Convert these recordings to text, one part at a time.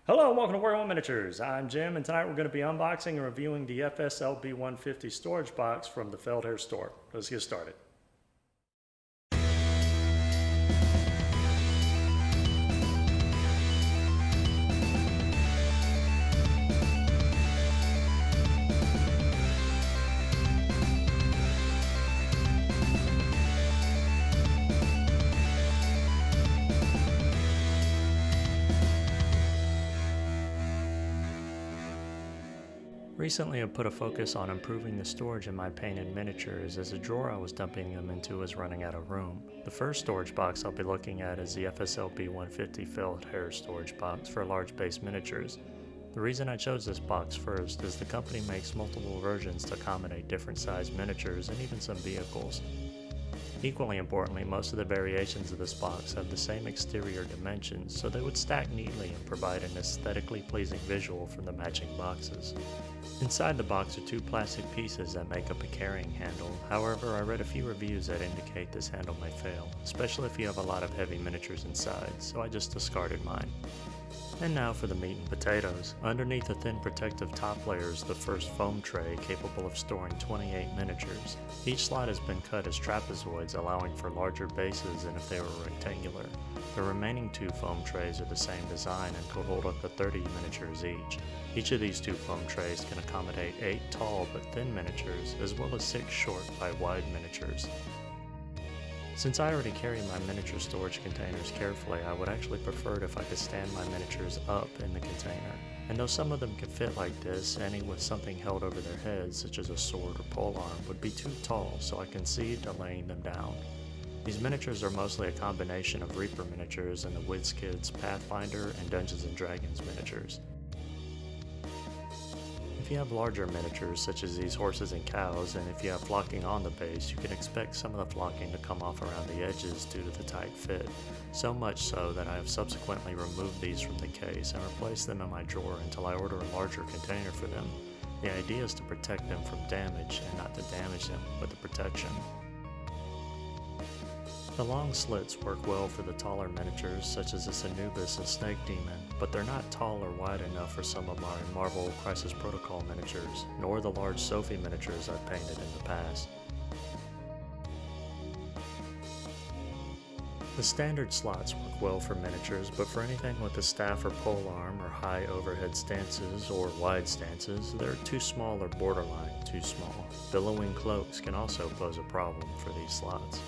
Hello and welcome to Working with Miniatures. I'm Jim, and tonight we're going to be unboxing and reviewing the FSLB150 storage box from the Feldherr store. Let's get started. Recently, I put a focus on improving the storage in my painted miniatures as the drawer I was dumping them into was running out of room. The first storage box I'll be looking at is the FSLB150 Feldherr storage box for large base miniatures. The reason I chose this box first is the company makes multiple versions to accommodate different sized miniatures and even some vehicles. Equally importantly, most of the variations of this box have the same exterior dimensions, so they would stack neatly and provide an aesthetically pleasing visual from the matching boxes. Inside the box are two plastic pieces that make up a carrying handle. However, I read a few reviews that indicate this handle may fail, especially if you have a lot of heavy miniatures inside, so I just discarded mine. And now for the meat and potatoes. Underneath a thin protective top layer is the first foam tray capable of storing 28 miniatures. Each slot has been cut as trapezoids, allowing for larger bases than if they were rectangular. The remaining two foam trays are the same design and could hold up to 30 miniatures each. Each of these two foam trays can accommodate 8 tall but thin miniatures, as well as 6 short by wide miniatures. Since I already carry my miniature storage containers carefully, I would actually prefer it if I could stand my miniatures up in the container. And though some of them can fit like this, any with something held over their heads, such as a sword or polearm, would be too tall, so I concede to laying them down. These miniatures are mostly a combination of Reaper miniatures and the WizKids, Pathfinder, and Dungeons & Dragons miniatures. If you have larger miniatures such as these horses and cows, and if you have flocking on the base, you can expect some of the flocking to come off around the edges due to the tight fit. So much so that I have subsequently removed these from the case and replaced them in my drawer until I order a larger container for them. The idea is to protect them from damage and not to damage them with the protection. The long slits work well for the taller miniatures such as this Anubis and Snake Demon, but they're not tall or wide enough for some of my Marvel Crisis Protocol miniatures, nor the large Sophie miniatures I've painted in the past. The standard slots work well for miniatures, but for anything with a staff or polearm or high overhead stances or wide stances, they're too small or borderline too small. Billowing cloaks can also pose a problem for these slots.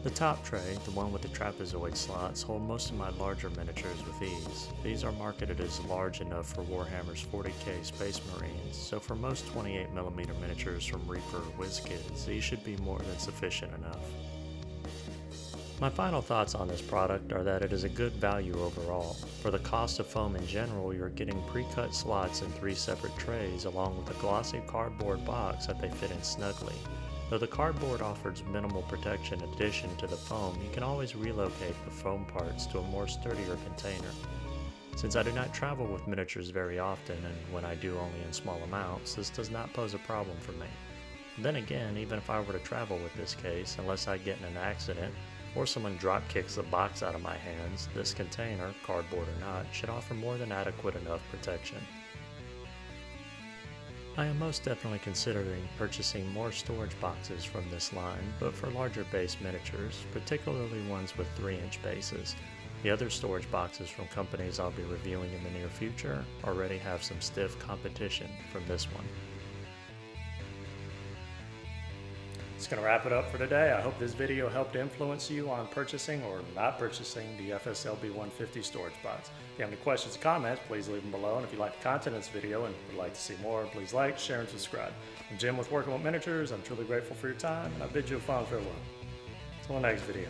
The top tray, the one with the trapezoid slots, hold most of my larger miniatures with ease. These are marketed as large enough for Warhammer's 40k Space Marines, so for most 28mm miniatures from Reaper or WizKids, these should be more than sufficient enough. My final thoughts on this product are that it is a good value overall. For the cost of foam in general, you're getting pre-cut slots in 3 separate trays along with a glossy cardboard box that they fit in snugly. Though the cardboard offers minimal protection in addition to the foam, you can always relocate the foam parts to a more sturdier container. Since I do not travel with miniatures very often, and when I do only in small amounts, this does not pose a problem for me. Then again, even if I were to travel with this case, unless I get in an accident, or someone drop kicks the box out of my hands, this container, cardboard or not, should offer more than adequate enough protection. I am most definitely considering purchasing more storage boxes from this line, but for larger base miniatures, particularly ones with 3-inch bases. The other storage boxes from companies I'll be reviewing in the near future already have some stiff competition from this one. That's going to wrap it up for today. I hope this video helped influence you on purchasing or not purchasing the FSLB150 storage box. If you have any questions or comments, please leave them below. And if you like the content of this video and would like to see more, please like, share, and subscribe. I'm Jim with Working with Miniatures. I'm truly grateful for your time, and I bid you a fond farewell. Until the next video.